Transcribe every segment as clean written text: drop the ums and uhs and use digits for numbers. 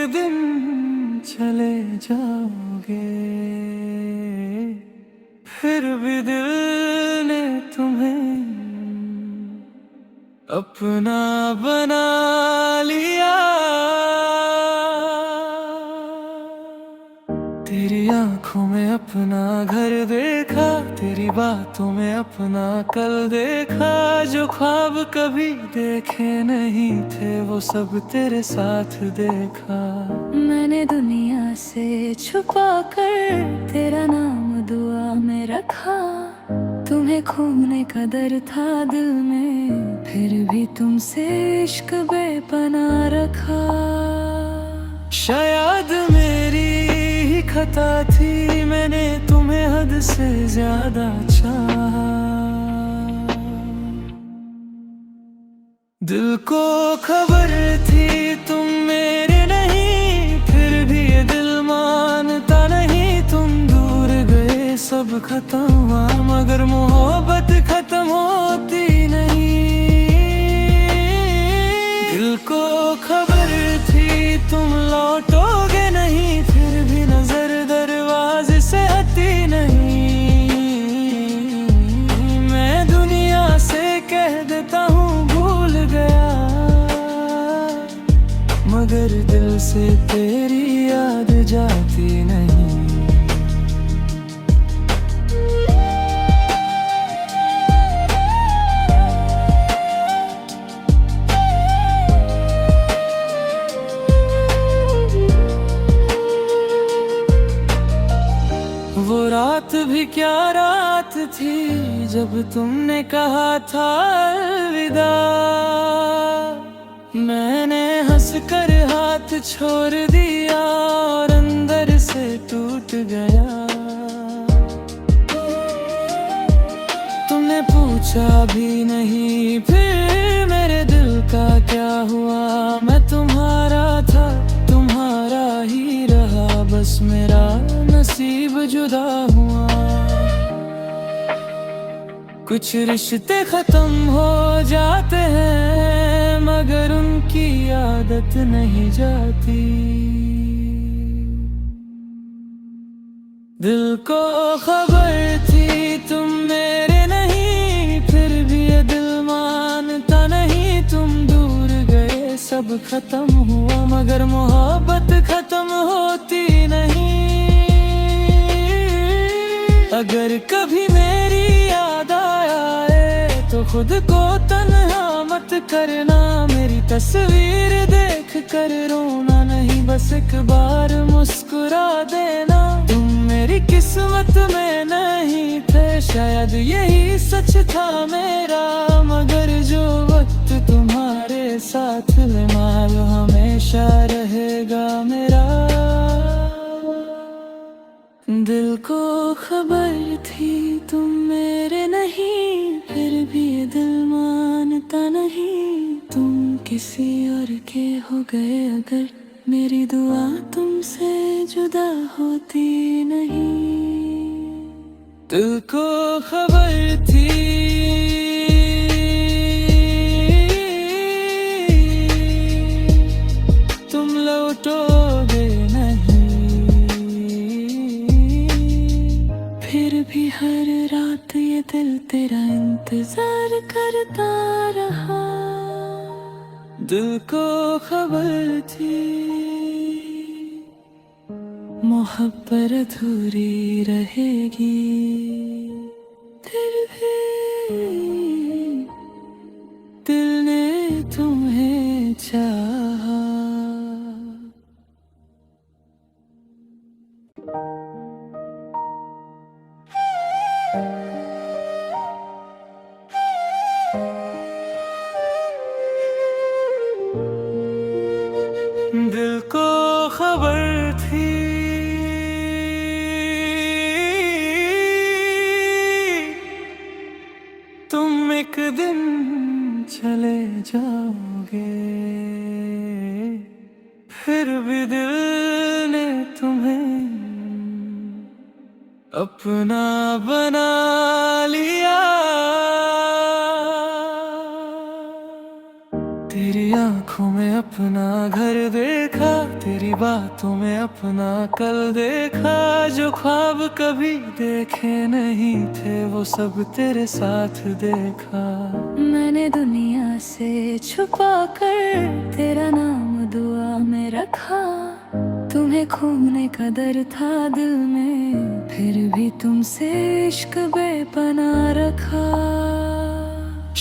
दिन चले जाओगे, फिर भी दिल ने तुम्हें अपना बना लिया। तेरी आंखों में अपना घर देखा, तेरी बातों में अपना कल देखा। जो ख्वाब कभी देखे नहीं थे वो सब तेरे साथ देखा। मैंने दुनिया से छुपा कर तेरा नाम दुआ में रखा। तुम्हें खोने का डर था दिल में, फिर भी तुमसे इश्क बेपनाह रखा। शायद मेरी ही खता थी, मैंने तुम्हें हद से ज्यादा चाहा। दिल को खबर थी तुम मेरे नहीं, फिर भी ये दिल मानता नहीं। तुम दूर गए सब खत्म हुआ, मगर मोहब्बत खत्म होती नहीं। दिल को खबर थी तुम लौटोगे नहीं, फिर भी नजर दरवाजे से हटी नहीं। मैं दुनिया से कह देता हूँ भूल गया, मगर दिल से तेरी याद जाती नहीं। वो रात भी क्या रात थी जब तुमने कहा था अलविदा। मैंने हंसकर हाथ छोड़ दिया और अंदर से टूट गया। तुमने पूछा भी नहीं फिर मेरे दिल का क्या हुआ। मैं तुम्हारा था तुम्हारा ही रहा, बस मेरा नसीब जुदा हुआ। कुछ रिश्ते खत्म हो जाते हैं, मगर उनकी आदत नहीं जाती। दिल को खबर थी तुम मेरे नहीं, फिर भी ये दिल मानता नहीं। तुम दूर गए सब खत्म हुआ, मगर मोहब्बत खत्म होती नहीं। अगर कभी मेरी याद आए तो खुद को तन्हा मत करना। मेरी तस्वीर देख कर रोना नहीं, बस एक बार मुस्कुरा देना। तुम मेरी किस्मत में नहीं थे, शायद यही सच था मेरा। मगर जो वक्त तुम्हारे साथ माल हमेशा रहेगा मेरा। दिल को खबर थी तुम मेरे नहीं, फिर भी ये दिल मानता नहीं। तुम किसी और के हो गए अगर, मेरी दुआ तुमसे जुदा होती नहीं। दिल को खबर थी तुम लौटोगे नहीं, फिर भी हर रात ये दिल तेरा इंतजार करता रहा। दिल को खबर थी मोहब्बत अधूरी रहेगी, फिर भी दिल ने तुम्हें चाहा। दिल को खबर थी तुम एक दिन चले जाओगे, फिर भी दिल ने तुम्हें अपना बना लिया। तेरी आंखों में अपना घर देखा, तेरी बातों में अपना कल देखा। जो ख्वाब कभी देखे नहीं थे वो सब तेरे साथ देखा। मैंने दुनिया से छुपा कर तेरा नाम दुआ में रखा। तुम्हें खोने का डर था दिल में, फिर भी तुमसे इश्क बेपनाह रखा।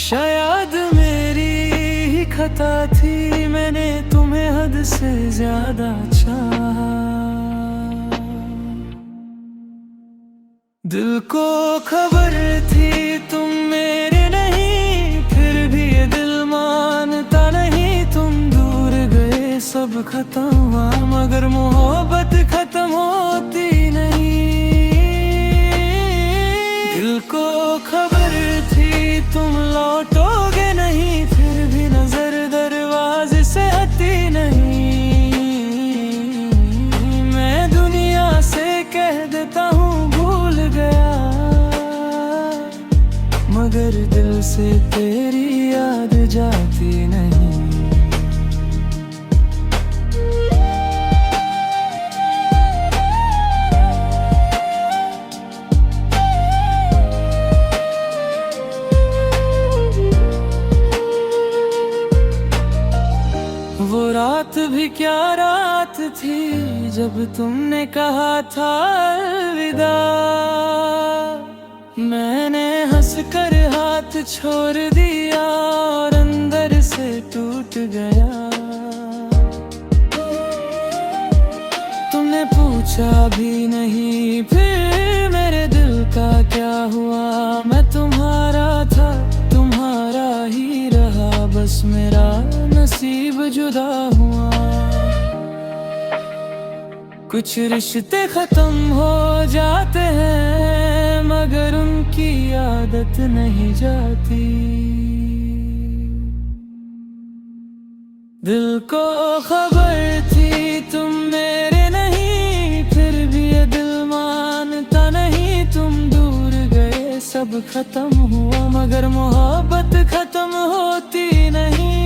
शायद मेरी ही खता थी, मैंने तुम्हें हद से ज्यादा चाहा। दिल को खबर थी तुम मेरे नहीं, फिर भी ये दिल मानता नहीं। तुम दूर गए सब खत्म हुआ, मगर मोहब्बत खत्म होती नहीं। दिल को खबर थी तुम लौटोगे नहीं, फिर भी नजर दरवाजे से हटी नहीं। मैं दुनिया से कह देता हूँ भूल गया, मगर दिल से तेरी याद जाती नहीं। वो रात भी क्या रात थी जब तुमने कहा था अलविदा। मैंने हंस कर हाथ छोड़ दिया और अंदर से टूट गया। तुमने पूछा भी नहीं फिर मेरे दिल का क्या हुआ। मैं तुम्हारा था तुम्हारा ही रहा, बस मेरा नसीब जुदा हुआ। कुछ रिश्ते खत्म हो जाते हैं, मगर उनकी आदत नहीं जाती। दिल को खबर थी तुम मेरे नहीं, फिर भी ये दिल मानता नहीं। तुम दूर गए सब खत्म हुआ, मगर मोहब्बत खत्म होती नहीं।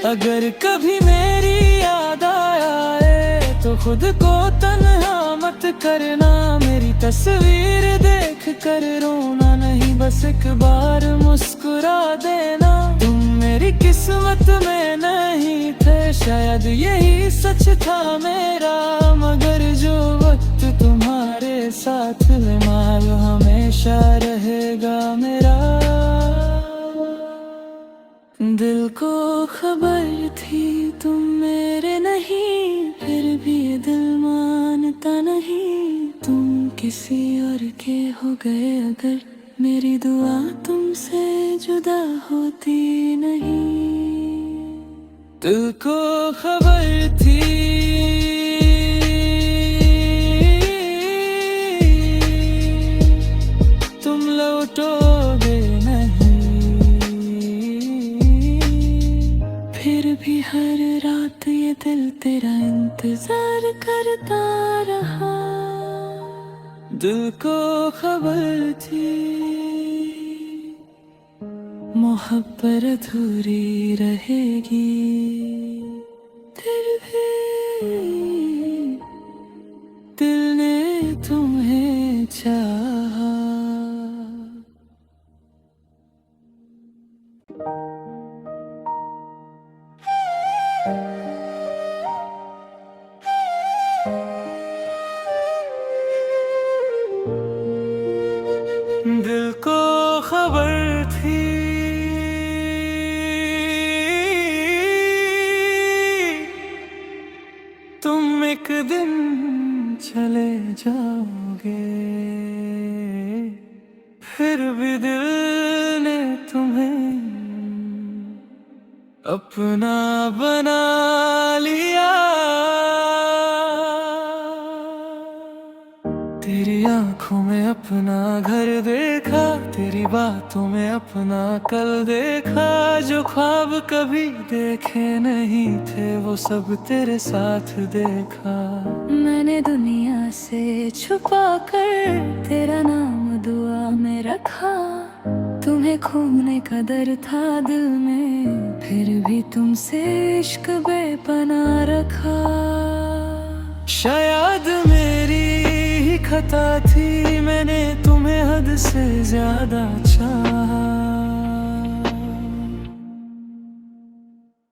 अगर कभी मेरी याद आए तो खुद को तन्हा मत करना। मेरी तस्वीर देख कर रोना नहीं, बस एक बार मुस्कुरा देना। तुम मेरी किस्मत में नहीं थे, शायद यही सच था मेरा। मगर जो वक्त तुम्हारे साथ माल हमेशा रहेगा मेरा। दिल को खबर थी तुम मेरे नहीं, फिर भी ये दिल मानता नहीं। तुम किसी और के हो गए अगर, मेरी दुआ तुमसे जुदा होती नहीं। दिल को खबर थी तुम लौटोगे भी। हर रात ये दिल तेरा इंतजार करता रहा। दिल को खबर थी मोहब्बत अधूरी रहेगी, फिर भी दिल ने तुम्हें चाहा। दिल को खबर थी तुम एक दिन चले जाओगे, फिर भी दिल ने तुम्हें अपना बना लिया। तेरी आंखों में अपना घर देखा, तेरी बातों में अपना कल देखा। जो ख्वाब कभी देखे नहीं थे वो सब तेरे साथ देखा। मैंने दुनिया से छुपा कर तेरा नाम दुआ में रखा। तुम तुम्हें खोने का डर था दिल में, फिर भी तुमसे इश्क बेपना रखा। शायद मेरी ही खता थी, मैंने तुम्हें हद से ज्यादा चाहा।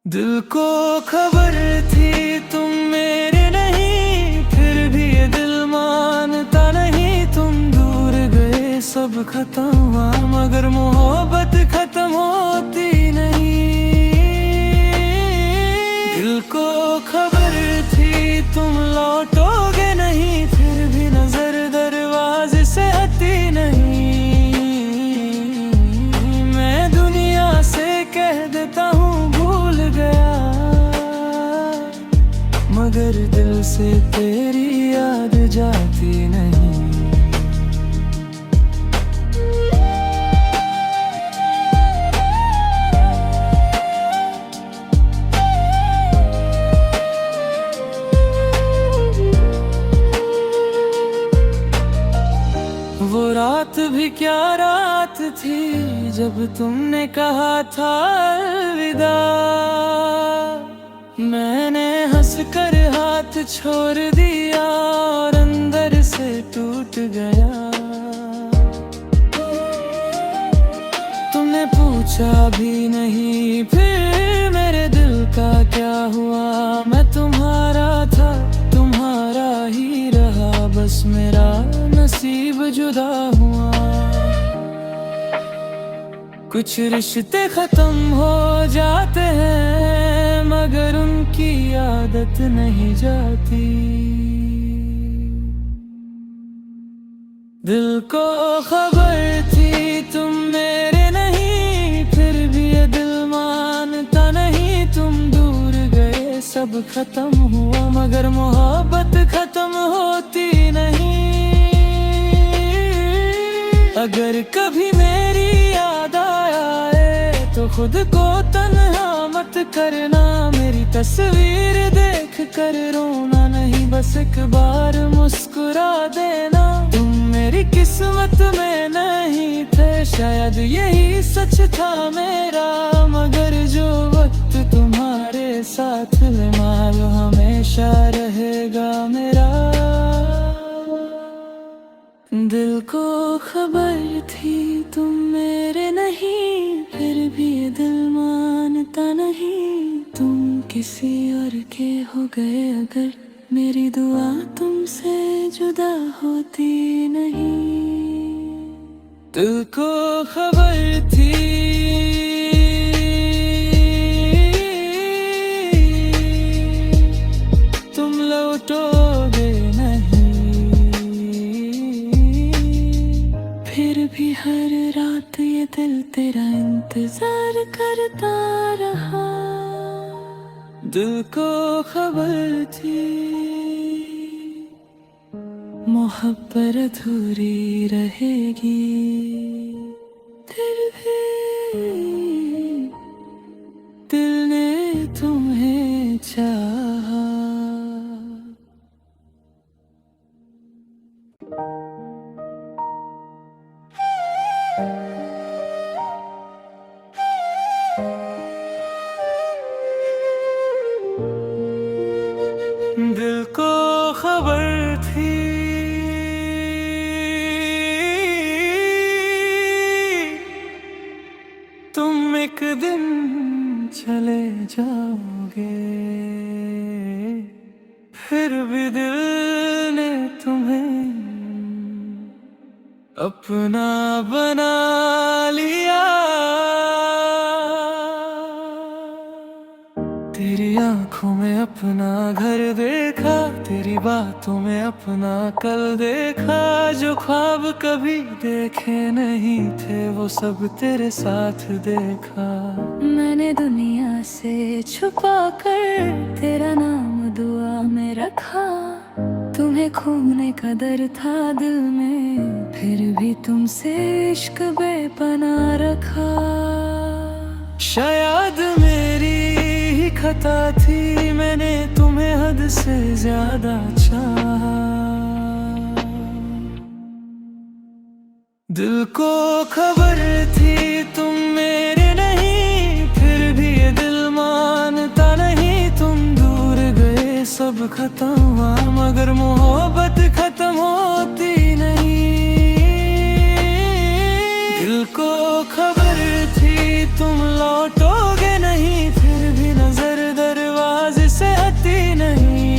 दिल को खबर थी तुम मेरे नहीं, फिर भी ये दिल मानता नहीं। तुम दूर गए सब खत्म हुआ, मगर मोहब्बत खत्म होती नहीं। दिल को खबर थी तुम लौटोगे नहीं, फिर भी नजर दरवाजे से हटी नहीं। मैं दुनिया से कह देता हूँ भूल गया, मगर दिल से तेरी याद जाती नहीं। वो रात भी क्या रात थी, जब तुमने कहा था अलविदा। मैंने हंसकर हाथ छोड़ दिया और अंदर से टूट गया। तुमने पूछा भी नहीं फिर मेरे दिल का क्या हुआ। मैं तुम्हारा था, तुम्हारा ही रहा, बस मेरा नसीब जुदा हुआ। कुछ रिश्ते खत्म हो जाते हैं, मगर उनकी आदत नहीं जाती। दिल को खबर थी तुम मेरे नहीं, फिर भी ये दिल मानता नहीं। तुम दूर गए सब खत्म हुआ, मगर मोहब्बत खत्म होती नहीं। अगर कभी मेरी याद आए तो खुद को तन्हा मत करना। मेरी तस्वीर देख कर रोना नहीं, बस एक बार मुस्कुरा देना। तुम मेरी किस्मत में नहीं थे, शायद यही सच था मेरा। मगर जो वक्त तुम्हारे साथ माल हमेशा रहेगा मेरा। दिल को खबर थी तुम मेरे नहीं, फिर भी ये दिल मानता नहीं। तुम किसी और के हो गए, अगर मेरी दुआ तुमसे जुदा होती नहीं। दिल को खबर थी तुम लौटोगे नहीं, फिर भी हर रात ये दिल तेरा इंतजार करता रहा। दिल को खबर थी मोहब्बत अधूरी रहेगी, फिर भी दिल ने तुम्हें चाहा। दिल को खबर थी तुम एक दिन चले जाओगे, फिर भी दिल ने तुम्हें अपना बना लिया। तेरी आंखों में अपना घर देखा, तेरी बातों में अपना कल देखा। जो ख्वाब कभी देखे नहीं थे, वो सब तेरे साथ देखा। मैंने दुनिया से छुपा कर तेरा नाम दुआ में रखा। तुम्हें खोने का डर था दिल में, फिर भी तुमसे इश्क बेपना रखा। शायद मेरी ही खता थी, मैंने तुम्हें हद से ज्यादा चाहा। दिल को खबर थी तुम मेरे नहीं, फिर भी ये दिल मानता नहीं। तुम दूर गए सब खत्म हुआ, मगर मोहब्बत खत्म होती नहीं। दिल को खबर थी तुम लौटोगे नहीं, फिर भी नजर दरवाजे से हटी नहीं।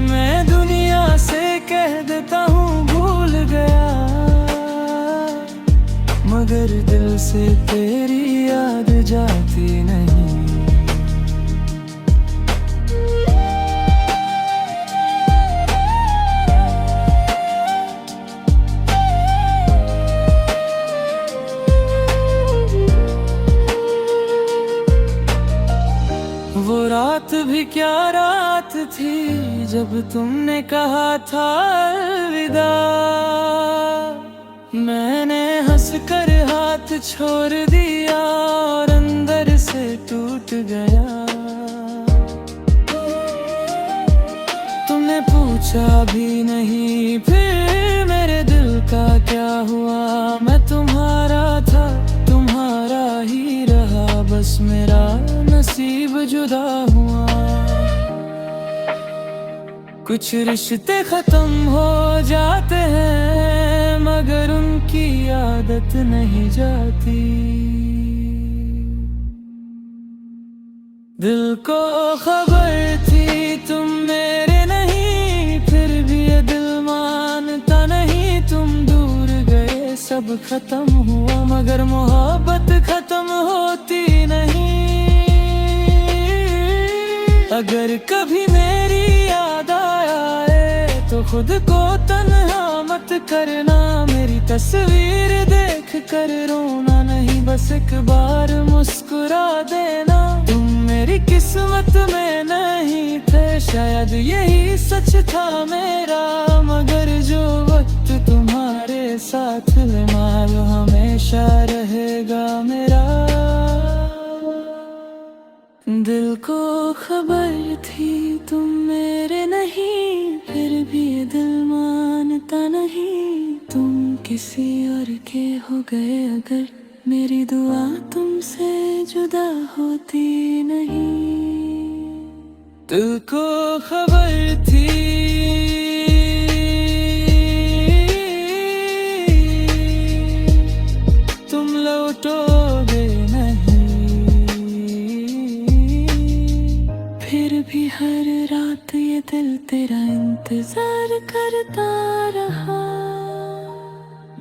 मैं दुनिया से कह देता हूँ भूल गया, मगर दिल से तेरी याद जाती नहीं। वो रात भी क्या रात थी जब तुमने कहा था अलविदा। मैंने हंसकर हाथ छोड़ दिया और अंदर से टूट गया। तुमने पूछा भी नहीं फिर मेरे दिल का क्या हुआ। मैं तुम्हारा था तुम्हारा ही रहा, बस मेरा नसीब जुदा हुआ। कुछ रिश्ते खत्म हो जाते हैं, मगर उनकी आदत नहीं जाती। दिल को खबर थी तुम मेरे नहीं, फिर भी ये दिल मानता नहीं। तुम दूर गए सब खत्म हुआ, मगर मोहब्बत खत्म होती नहीं। अगर कभी मेरी याद आए तो खुद को तन्हा मत करना। मेरी तस्वीर देख कर रोना नहीं, बस एक बार मुस्कुरा देना। तुम मेरी किस्मत में नहीं थे, शायद यही सच था मेरा। मगर जो वक्त तुम्हारे साथ माल हमेशा रहेगा मेरा। दिल को खबर थी तुम मेरे नहीं, फिर भी ये दिल मानता नहीं। तुम किसी और के हो गए, अगर मेरी दुआ तुमसे जुदा होती नहीं। दिल को खबर थी तुम लौटोगे नहीं, फिर भी हर रात ये दिल तेरा इंतजार करता रहा।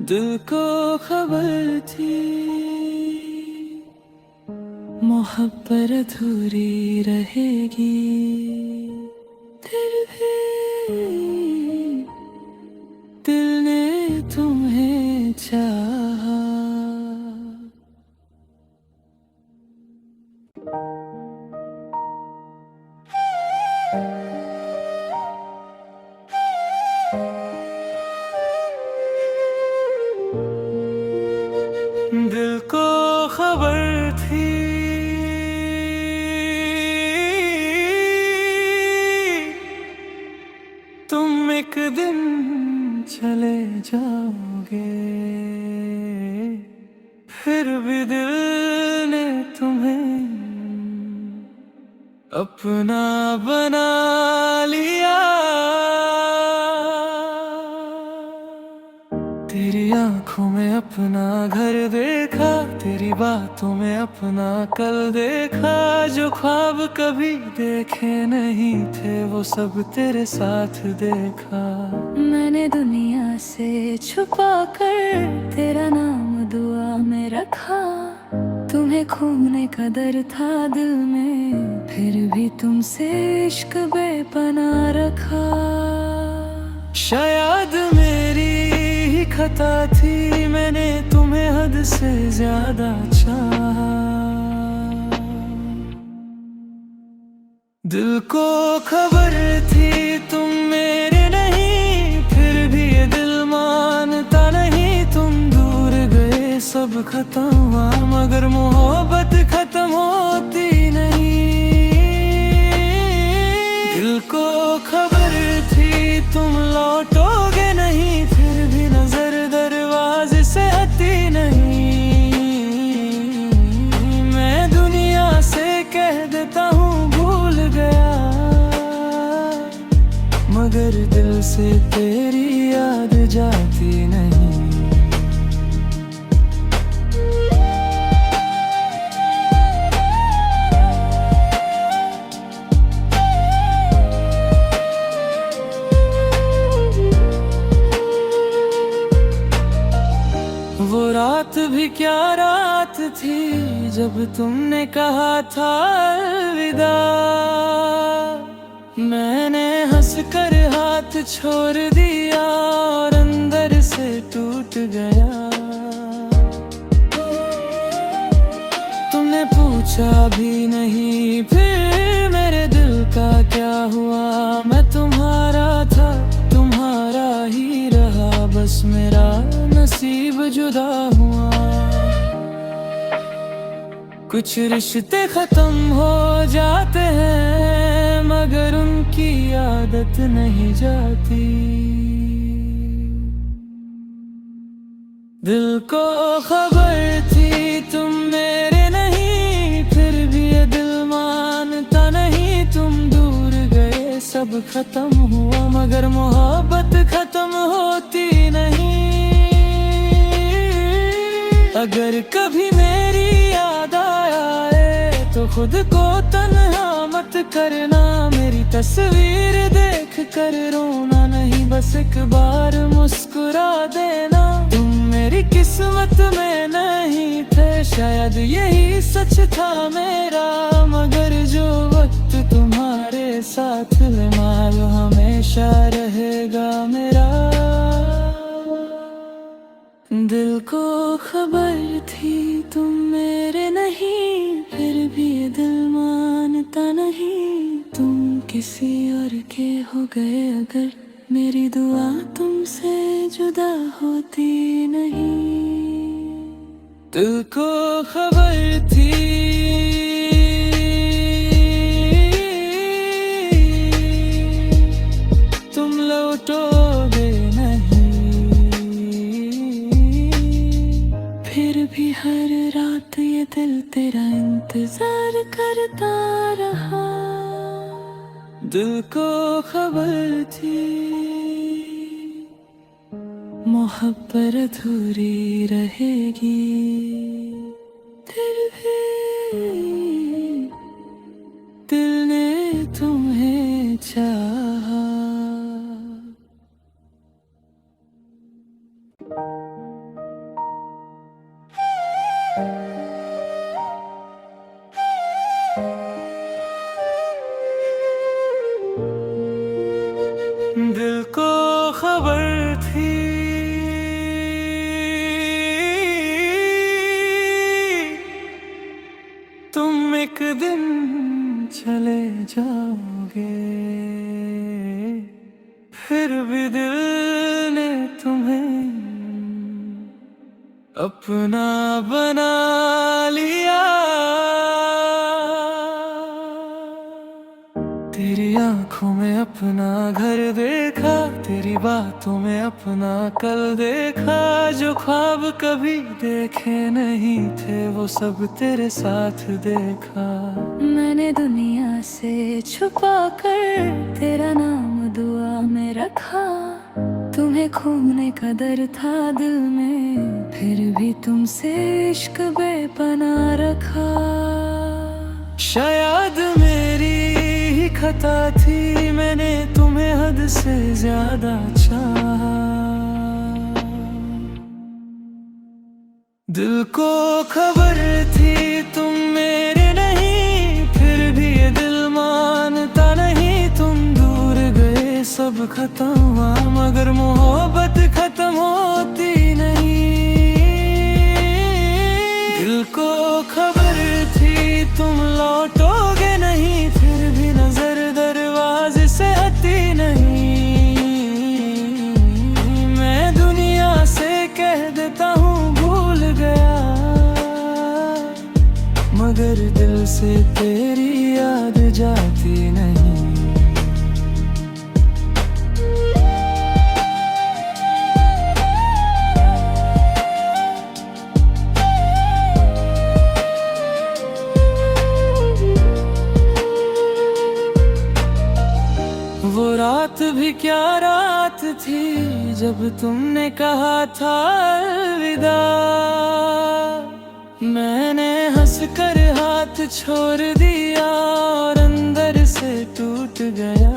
दिल को खबर थी मोहब्बत अधूरी रहेगी, फिर भी दिल ने तुम्हें चाहा। दिल को खबर थी तुम एक दिन चले जाओगे, फिर भी दिल ने तुम्हें अपना बना लिया। तेरी आंखों में अपना घर देखा, तेरी बातों में अपना कल देखा। जो ख्वाब कभी देखे नहीं थे वो सब तेरे साथ देखा। मैंने दुनिया से छुपा कर तेरा नाम दुआ में रखा। तुम्हें खोने का डर था दिल में, फिर भी तुमसे इश्क बेपनाह रखा। शायद मेरी ही खता थी, मैंने तुम्हें हद से ज्यादा चाहा। दिल को खबर थी तुम मेरे नहीं, फिर भी ये दिल मानता नहीं। तुम दूर गए सब खत्म हुआ, मगर मोहब्बत खत्म होती नहीं। दिल को खबर थी तुम लौटोगे नहीं, फिर भी नजर से तेरी याद जाती नहीं। वो रात भी क्या रात थी जब तुमने कहा था अलविदा। मैंने हंसकर हाथ छोड़ दिया और अंदर से टूट गया। तुमने पूछा भी नहीं फिर मेरे दिल का क्या हुआ। मैं तुम्हारा था तुम्हारा ही रहा, बस मेरा नसीब जुदा हुआ। कुछ रिश्ते खत्म हो जाते हैं मगर उनकी आदत नहीं जाती। दिल को खबर थी तुम मेरे नहीं, फिर भी ये दिल मानता नहीं। तुम दूर गए सब खत्म हुआ मगर मोहब्बत खत्म होती नहीं। अगर कभी मेरी याद आए तो खुद को तन्हा मत करना। मेरी तस्वीर देख कर रोना नहीं, बस एक बार मुस्कुरा देना। तुम मेरी किस्मत में नहीं थे, शायद यही सच था मेरा। मगर जो वक्त तुम्हारे साथ है वो हमेशा रहेगा मेरा। दिल को खबर थी तुम मेरे नहीं, फिर भी ये दिल मानता नहीं। तुम किसी और के हो गए अगर मेरी दुआ तुमसे जुदा होती नहीं। दिल को खबर थी तुम लौटोगे नहीं, फिर भी हर रात ये दिल तेरा इंतजार करता रहा। दिल को खबर थी मोहब्बत अधूरी रहेगी, फिर भी दिल ने तुम्हें चाहा। दिल को खबर थी तुम एक दिन चले जाओगे, फिर भी दिल ने तुम्हें अपना बना लिया। तेरी आंखों में अपना घर देखा, तेरी बातों में अपना कल देखा। जो ख्वाब कभी देखे नहीं थे वो सब तेरे साथ देखा। मैंने दुनिया से छुपा कर तेरा नाम दुआ में रखा। तुम्हें खोने का डर था दिल में, फिर भी तुमसे इश्क बेपनाह रखा। शायद मेरी ही खता थी, मैंने तुम्हें हद से ज्यादा चाहा। दिल को खबर थी तुम मेरे नहीं, फिर भी ये दिल मानता नहीं। तुम दूर गए सब खत्म हुआ मगर मोहब्बत खत्म होती नहीं। दिल को खबर थी तुम लौटोगे नहीं, फिर भी नजर दरवाजे से हटी नहीं। मैं दुनिया से कह देता हूँ भूल गया, मगर दिल से तेरी याद जाती नहीं। वो रात भी क्या रात थी जब तुमने कहा था अलविदा। मैंने हंसकर हाथ छोड़ दिया और अंदर से टूट गया।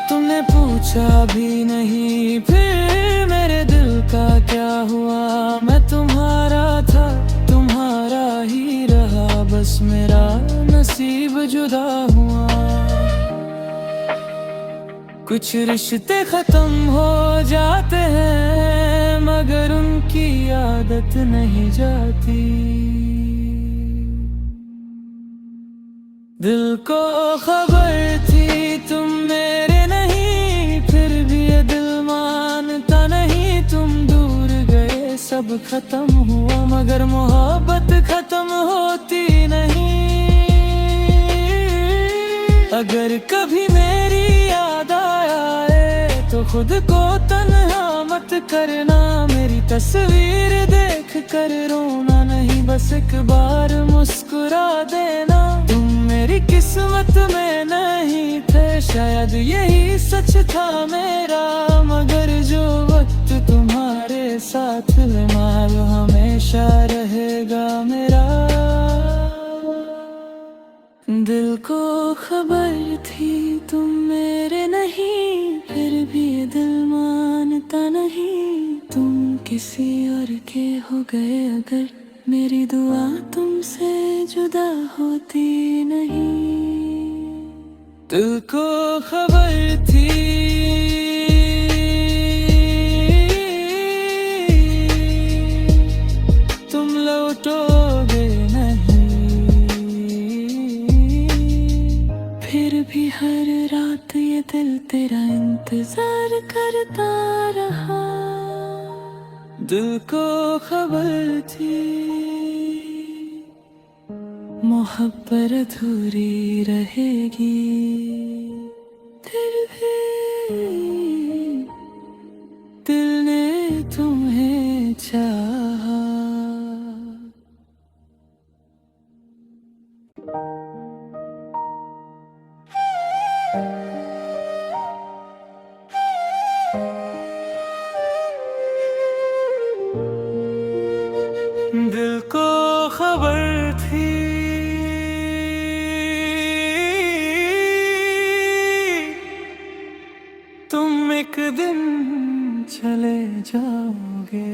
तुमने पूछा भी नहीं फिर मेरे दिल का क्या हुआ। मैं तुम्हारा था, तुम्हारा ही रहा, बस मेरा नसीब जुदा हुआ। कुछ रिश्ते खत्म हो जाते हैं मगर उनकी आदत नहीं जाती। दिल को खबर थी तुम मेरे नहीं, फिर भी ये दिल मानता नहीं। तुम दूर गए सब खत्म हुआ मगर मोहब्बत खत्म होती नहीं। अगर कभी मेरी याद आए तो खुद को तन्हा मत करना। मेरी तस्वीर देख कर रोना नहीं, बस एक बार मुस्कुरा देना। तुम मेरी किस्मत में नहीं थे, शायद यही सच था मेरा। मगर जो वक्त तुम्हारे साथ है मालो हमेशा रहेगा मेरा। दिल को खबर थी तुम मेरे नहीं, फिर भी ये दिल मानता नहीं। तुम किसी और के हो गए अगर मेरी दुआ तुमसे जुदा होती नहीं। दिल को खबर थी तुम लौटोगे नहीं, फिर भी हर रात ये दिल तेरा इंतजार करता रहा। दिल को खबर थी मोहब्बत अधूरी रहेगी, फिर भी दिल ने तुम्हें चाहा। दिल को खबर थी तुम एक दिन चले जाओगे,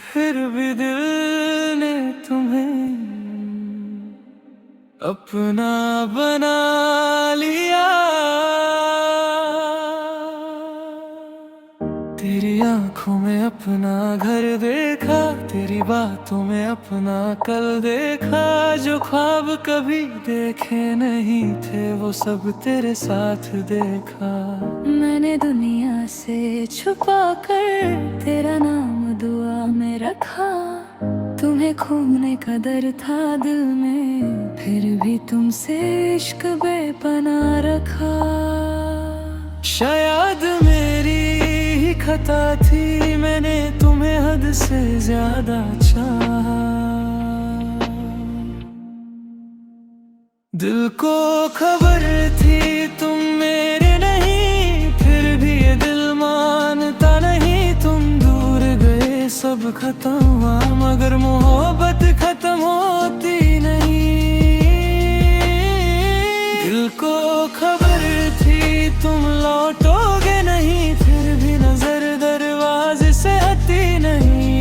फिर भी दिल ने तुम्हें अपना बना लिया। तेरी आंखों में अपना घर देखा, तेरी बातों में अपना कल देखा। जो ख्वाब कभी देखे नहीं थे वो सब तेरे साथ देखा। मैंने दुनिया से छुपा कर तेरा नाम दुआ में रखा। तुम्हें खोने का डर था दिल में, फिर भी तुमसे इश्क बेपना रखा। शायद मेरी ही खता थी, मैंने तुम्हें हद से ज्यादा चाहा। दिल को खबर थी तुम मेरे नहीं, फिर भी ये दिल मानता नहीं। तुम दूर गए सब खत्म हुआ मगर मोहब्बत खत्म होती नहीं। दिल को खबर थी तुम लौटोगे नहीं, फिर भी नजर दरवाजे से हटी नहीं।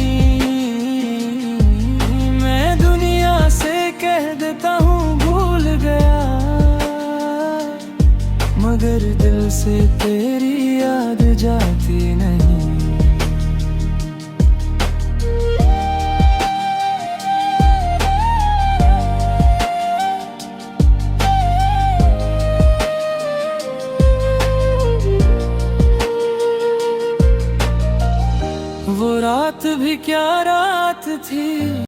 मैं दुनिया से कह देता हूँ भूल गया, मगर दिल से तेरी याद जाती नहीं। वो रात भी क्या रात थी।